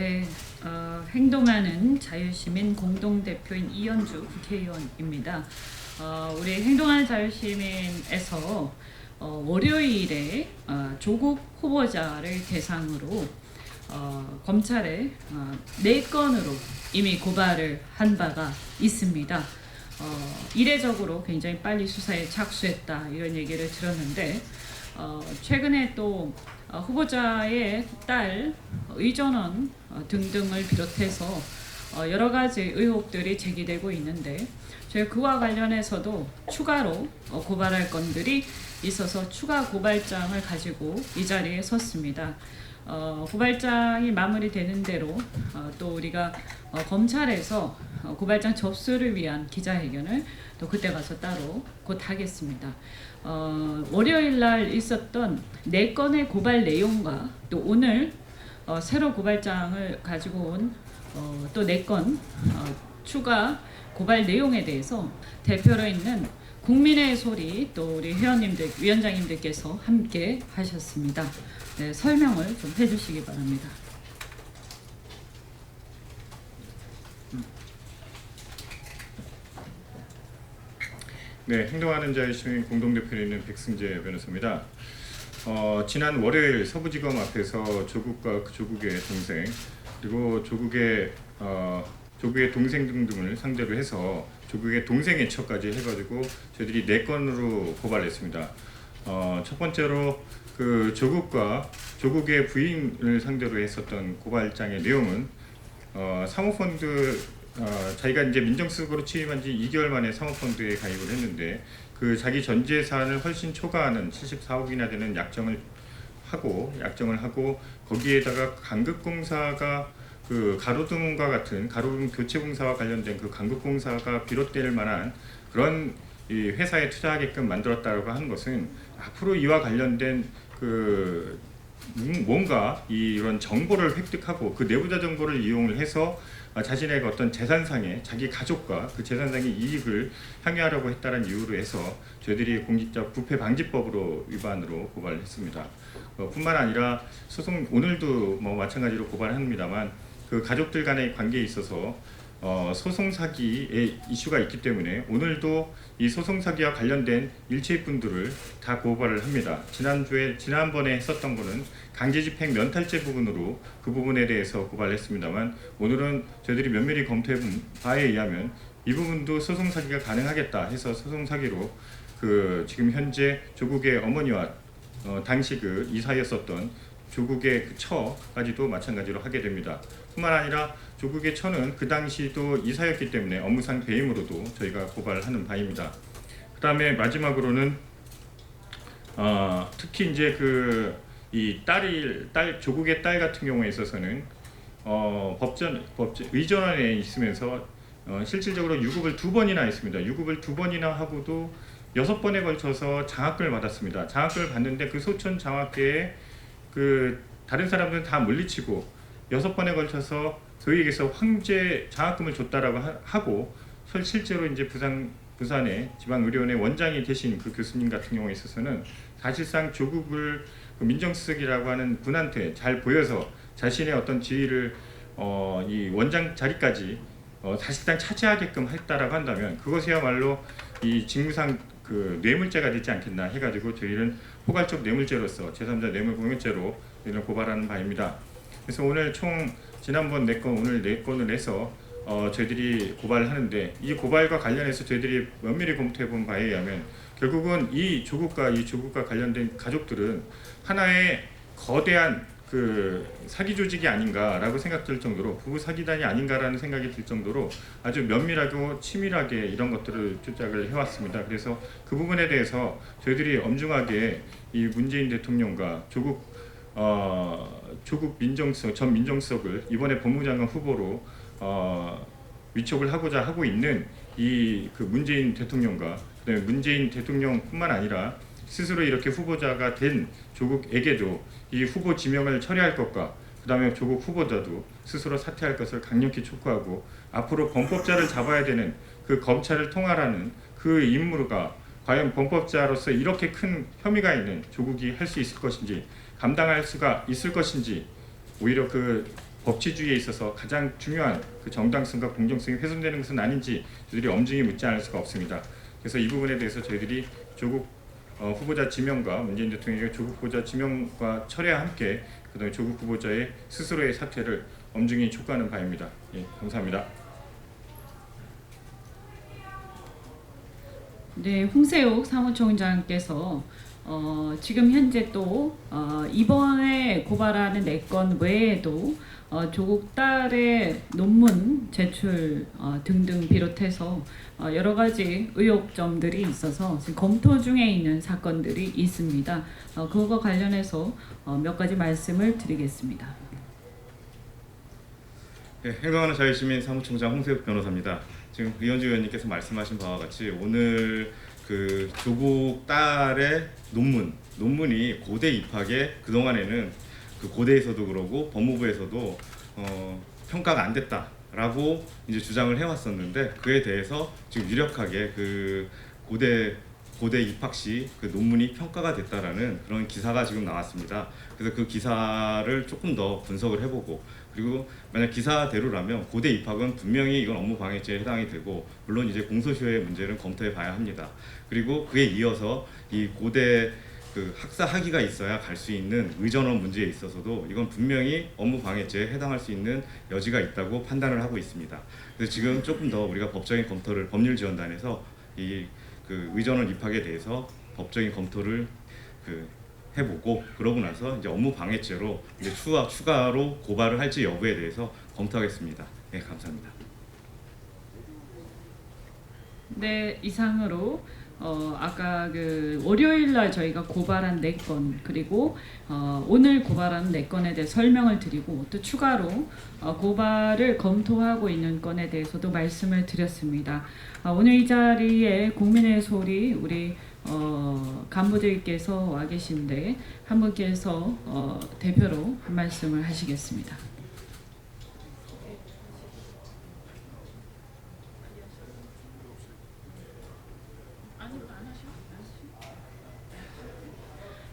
네, 행동하는 자유시민 공동대표인 이현주 국회의원입니다. 우리 행동하는 자유시민에서 월요일에 조국 후보자를 대상으로 검찰에 4건으로 이미 고발을 한 바가 있습니다. 이례적으로 굉장히 빨리 수사에 착수했다 이런 얘기를 들었는데 최근에 또 후보자의 딸 의전원 등등을 비롯해서 여러 가지 의혹들이 제기되고 있는데 저희가 그와 관련해서도 추가로 고발할 건들이 있어서 추가 고발장을 가지고 이 자리에 섰습니다. 고발장이 마무리되는 대로 또 우리가 검찰에서 고발장 접수를 위한 기자회견을 또 그때 가서 따로 곧 하겠습니다. 월요일 날 있었던 4건의 고발 내용과 또 오늘 새로 고발장을 가지고 온 또 4건 추가 고발 내용에 대해서 대표로 있는 국민의 소리 또 우리 회원님들, 위원장님들께서 함께 하셨습니다. 네, 설명을 좀 해주시기 바랍니다. 네, 행동하는 자유시민 공동대표로 있는 백승재 변호사입니다. 지난 월요일 서부지검 앞에서 조국과 조국의 동생 그리고 조국의 동생 등등을 상대로 해서 조국의 동생의 처까지 해가지고 저희들이 4건으로 고발했습니다. 첫 번째로 그 조국의 부인을 상대로 했었던 고발장의 내용은 사모펀드 자기가 이제 민정수석으로 취임한 지 2개월 만에 사모펀드에 가입을 했는데 그 자기 전 재산을 훨씬 초과하는 74억이나 되는 약정을 하고 거기에다가 강극공사가 그 가로등과 같은 가로등 교체공사와 관련된 그 강극공사가 비롯될 만한 그런 이 회사에 투자하게끔 만들었다고 하는 것은 앞으로 이와 관련된 그 뭔가 이런 정보를 획득하고 그 내부자 정보를 이용을 해서 자신의 어떤 재산상의 자기 가족과 그 재산상의 이익을 향유하려고 했다는 이유로 해서 저희들이 공직자 부패방지법으로 위반으로 고발했습니다. 뿐만 아니라 소송 오늘도 뭐 마찬가지로 고발합니다만 그 가족들 간의 관계에 있어서 소송 사기의 이슈가 있기 때문에 오늘도 이 소송 사기와 관련된 일체의 분들을 다 고발을 합니다. 지난번에 했었던 거는 강제집행 면탈죄 부분으로 그 부분에 대해서 고발했습니다만 오늘은 저희들이 면밀히 검토해 본 바에 의하면 이 부분도 소송 사기가 가능하겠다 해서 소송 사기로 그 지금 현재 조국의 어머니와 당시 그 이사였었던 조국의 그 처까지도 마찬가지로 하게 됩니다. 뿐만 아니라 조국의 처는 그 당시도 이사였기 때문에 업무상 배임으로도 저희가 고발하는 바입니다. 그 다음에 마지막으로는 특히 이제 이 조국의 딸 같은 경우에 있어서는 의전원에 있으면서 실질적으로 유급을 2번이나 했습니다. 유급을 2번이나 하고도 6번에 걸쳐서 장학금을 받았습니다. 장학금을 받는데 그 소천 장학계에 그 다른 사람들은 다 물리치고 6번에 걸쳐서 소위 얘기해서 황제 장학금을 줬다라고 하고 실제로 이제 부산의 지방의료원의 원장이 되신 그 교수님 같은 경우에 있어서는 사실상 조국을 그 민정수석이라고 하는 분한테 잘 보여서 자신의 어떤 지위를 이 원장 자리까지 사실상 차지하게끔 했다라고 한다면 그것이야말로 이 직무상 그 뇌물죄가 되지 않겠나 해가지고 저희는 포괄적 뇌물죄로서 제3자 뇌물공여죄로 이를 고발하는 바입니다. 그래서 오늘 총 지난번 4건 오늘 4건을 해서 저희들이 고발을 하는데 이 고발과 관련해서 저희들이 면밀히 검토해 본 바에 의하면 결국은 이 조국과 관련된 가족들은 하나의 거대한 그 사기 조직이 아닌가라고 생각될 정도로 부부 사기단이 아닌가라는 생각이 들 정도로 아주 면밀하고 치밀하게 이런 것들을 조작을 해왔습니다. 그래서 그 부분에 대해서 저희들이 엄중하게 이 문재인 대통령과 조국 전 민정수석을 이번에 법무장관 후보로 위촉을 하고자 하고 있는 이 그 문재인 대통령과 그다음에 문재인 대통령뿐만 아니라 스스로 이렇게 후보자가 된 조국에게도 이 후보 지명을 처리할 것과 그 다음에 조국 후보자도 스스로 사퇴할 것을 강력히 촉구하고 앞으로 범법자를 잡아야 되는 그 검찰을 통할하는 그 임무가 과연 범법자로서 이렇게 큰 혐의가 있는 조국이 할 수 있을 것인지 감당할 수가 있을 것인지 오히려 그 법치주의에 있어서 가장 중요한 그 정당성과 공정성이 훼손되는 것은 아닌지 저희들이 엄중히 묻지 않을 수가 없습니다. 그래서 이 부분에 대해서 저희들이 조국 후보자 지명과 문재인 대통령의 조국 후보자 지명과 철회와 함께 그다음에 조국 후보자의 스스로의 사퇴를 엄중히 촉구하는 바입니다. 예, 감사합니다. 네, 홍세욱 사무총장께서 지금 현재 또 이번에 고발하는 4건 외에도 조국 딸의 논문 제출 등등 비롯해서 여러 가지 의혹점들이 있어서 지금 검토 중에 있는 사건들이 있습니다. 그거 관련해서 몇 가지 말씀을 드리겠습니다. 네, 행동하는 자유시민 사무총장 홍세욱 변호사입니다. 지금 이현주 의원님께서 말씀하신 바와 같이 오늘 그 조국 딸의 논문이 고대 입학에 그동안에는 그 고대에서도 그러고 법무부에서도 평가가 안 됐다라고 이제 주장을 해왔었는데, 그에 대해서 지금 유력하게 그 고대 입학 시 그 논문이 평가가 됐다라는 그런 기사가 지금 나왔습니다. 그래서 그 기사를 조금 더 분석을 해보고, 그리고 만약 기사대로라면 고대 입학은 분명히 이건 업무방해죄에 해당이 되고, 물론 이제 공소시효의 문제는 검토해 봐야 합니다. 그리고 그에 이어서 이 고대 그 학사 학위가 있어야 갈 수 있는 의전원 문제에 있어서도 이건 분명히 업무방해죄에 해당할 수 있는 여지가 있다고 판단을 하고 있습니다. 그래서 지금 조금 더 우리가 법적인 검토를 법률지원단에서 이 그 의전원 입학에 대해서 법적인 검토를 해보고, 그러고 나서 이제 업무방해죄로 이제 추가로 고발을 할지 여부에 대해서 검토하겠습니다. 네, 감사합니다. 네, 이상으로 아까 그 월요일 날 저희가 고발한 4건, 그리고 오늘 고발한 4건에 대해 설명을 드리고, 또 추가로 고발을 검토하고 있는 건에 대해서도 말씀을 드렸습니다. 오늘 이 자리에 국민의 소리 우리 간부들께서 와 계신데 한 분께서 대표로 한 말씀을 하시겠습니다.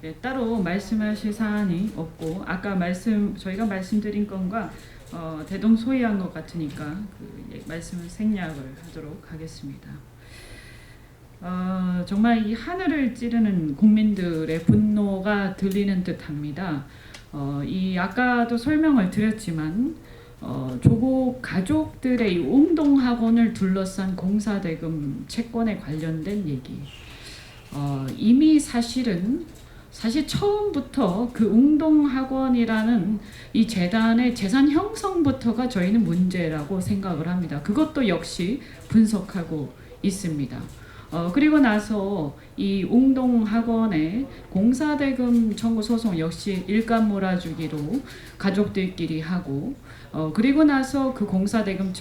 네, 따로 말씀하실 사안이 없고, 아까 저희가 말씀드린 건과 대동소이한 것 같으니까 말씀을 생략을 하도록 하겠습니다. 정말 이 하늘을 찌르는 국민들의 분노가 들리는 듯합니다. 이 아까도 설명을 드렸지만 조국 가족들의 이 웅동학원을 둘러싼 공사대금 채권에 관련된 얘기. 이미 사실 처음부터 그 웅동학원이라는 이 재단의 재산 형성부터가 저희는 문제라고 생각을 합니다. 그것도 역시 분석하고 있습니다. 그리고 나서 이 웅동학원의 공사대금 청구 소송 역시 일감 몰아주기로 가족들끼리 하고, 그리고 나서 그 공사대금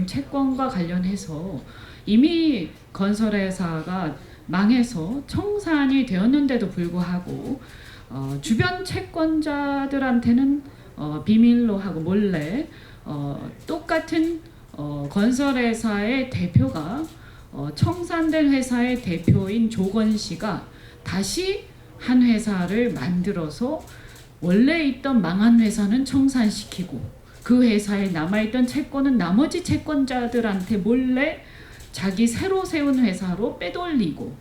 채권과 관련해서 이미 건설회사가 망해서 청산이 되었는데도 불구하고 주변 채권자들한테는 비밀로 하고 몰래 똑같은 건설회사의 대표가 청산된 회사의 대표인 조건 씨가 다시 한 회사를 만들어서 원래 있던 망한 회사는 청산시키고, 그 회사에 남아있던 채권은 나머지 채권자들한테 몰래 자기 새로 세운 회사로 빼돌리고,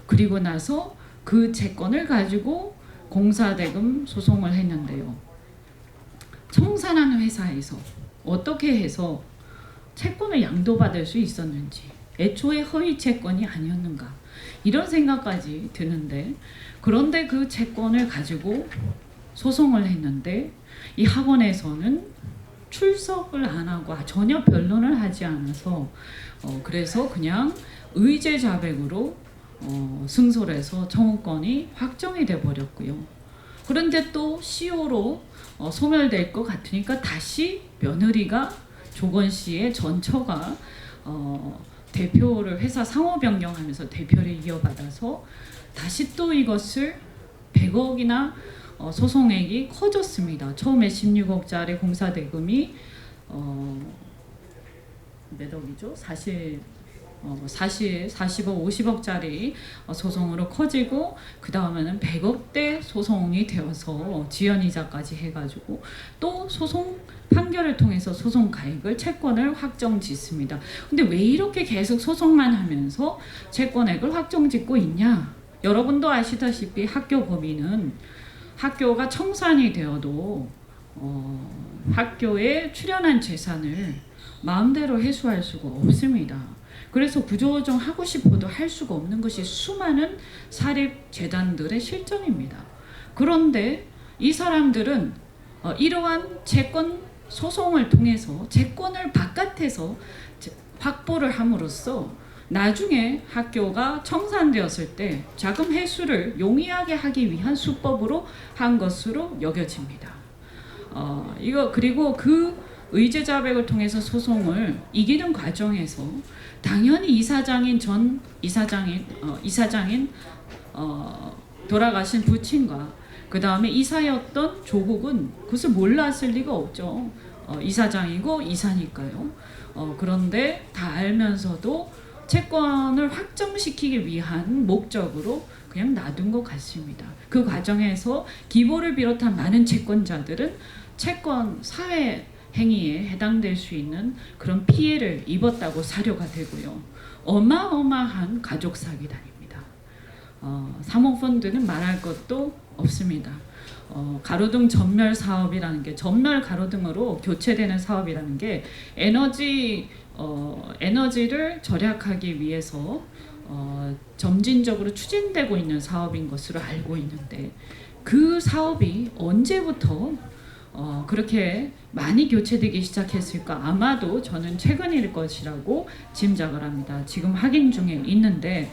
그리고 나서 그 채권을 가지고 공사대금 소송을 했는데요. 청산한 회사에서 어떻게 해서 채권을 양도받을 수 있었는지, 애초에 허위 채권이 아니었는가, 이런 생각까지 드는데, 그런데 그 채권을 가지고 소송을 했는데 이 학원에서는 출석을 안 하고 전혀 변론을 하지 않아서 그래서 그냥 의제 자백으로 승소해서 청구권이 확정이 돼 버렸고요. 그런데 또 CO로 소멸될 것 같으니까 다시 며느리가 조건 씨의 전처가 대표를 회사 상호 변경하면서 대표를 이어받아서 다시 또 이것을 100억이나 소송액이 커졌습니다. 처음에 16억짜리 공사대금이 몇 억이죠? 40, 40억, 50억짜리 소송으로 커지고 그 다음에는 100억대 소송이 되어서 지연이자까지 해가지고 또 소송 판결을 통해서 소송 가액을 채권을 확정짓습니다. 근데 왜 이렇게 계속 소송만 하면서 채권액을 확정짓고 있냐? 여러분도 아시다시피 학교 법인은 학교가 청산이 되어도 학교에 출연한 재산을 마음대로 회수할 수가 없습니다. 그래서 구조조정 하고 싶어도 할 수가 없는 것이 수많은 사립재단들의 실정입니다. 그런데 이 사람들은 이러한 채권 소송을 통해서 채권을 바깥에서 확보를 함으로써 나중에 학교가 청산되었을 때 자금 회수를 용이하게 하기 위한 수법으로 한 것으로 여겨집니다. 그리고 그 의제 자백을 통해서 소송을 이기는 과정에서 당연히 이사장인 돌아가신 부친과 그 다음에 이사였던 조국은 그것을 몰랐을 리가 없죠. 이사장이고 이사니까요. 그런데 다 알면서도 채권을 확정시키기 위한 목적으로 그냥 놔둔 것 같습니다. 그 과정에서 기보를 비롯한 많은 채권자들은 채권 사회 행위에 해당될 수 있는 그런 피해를 입었다고 사료가 되고요. 어마어마한 가족 사기단입니다. 사모펀드는 말할 것도 없습니다. 가로등 전멸 사업이라는 게 전멸 가로등으로 교체되는 사업이라는 게 에너지를 절약하기 위해서 점진적으로 추진되고 있는 사업인 것으로 알고 있는데 그 사업이 언제부터 그렇게 많이 교체되기 시작했을까? 아마도 저는 최근일 것이라고 짐작을 합니다. 지금 확인 중에 있는데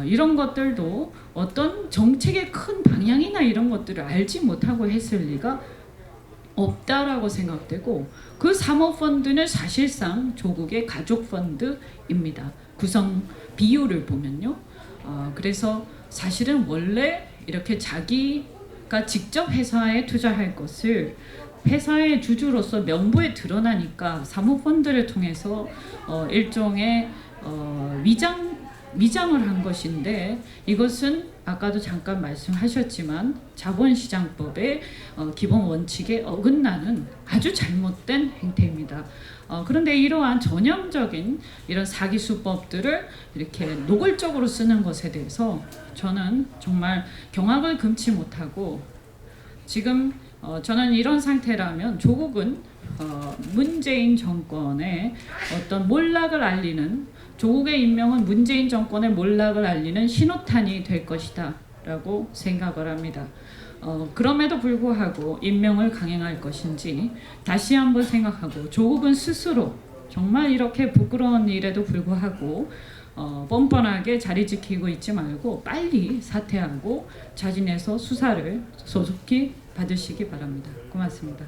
이런 것들도 어떤 정책의 큰 방향이나 이런 것들을 알지 못하고 했을 리가 없다라고 생각되고 그 사모펀드는 사실상 조국의 가족펀드입니다. 구성 비율을 보면요. 그래서 사실은 원래 이렇게 자기가 직접 회사에 투자할 것을 회사의 주주로서 명부에 드러나니까 사모펀드를 통해서 일종의 위장을 한 것인데 이것은 아까도 잠깐 말씀하셨지만 자본시장법의 기본 원칙에 어긋나는 아주 잘못된 행태입니다. 그런데 이러한 전형적인 이런 사기 수법들을 이렇게 노골적으로 쓰는 것에 대해서 저는 정말 경악을 금치 못하고 지금 저는 이런 상태라면 조국은 문재인 정권의 어떤 몰락을 알리는 조국의 임명은 문재인 정권의 몰락을 알리는 신호탄이 될 것이다 라고 생각을 합니다. 그럼에도 불구하고 임명을 강행할 것인지 다시 한번 생각하고 조국은 스스로 정말 이렇게 부끄러운 일에도 불구하고 뻔뻔하게 자리 지키고 있지 말고 빨리 사퇴하고 자진해서 수사를 소속히 받으시기 바랍니다. 고맙습니다.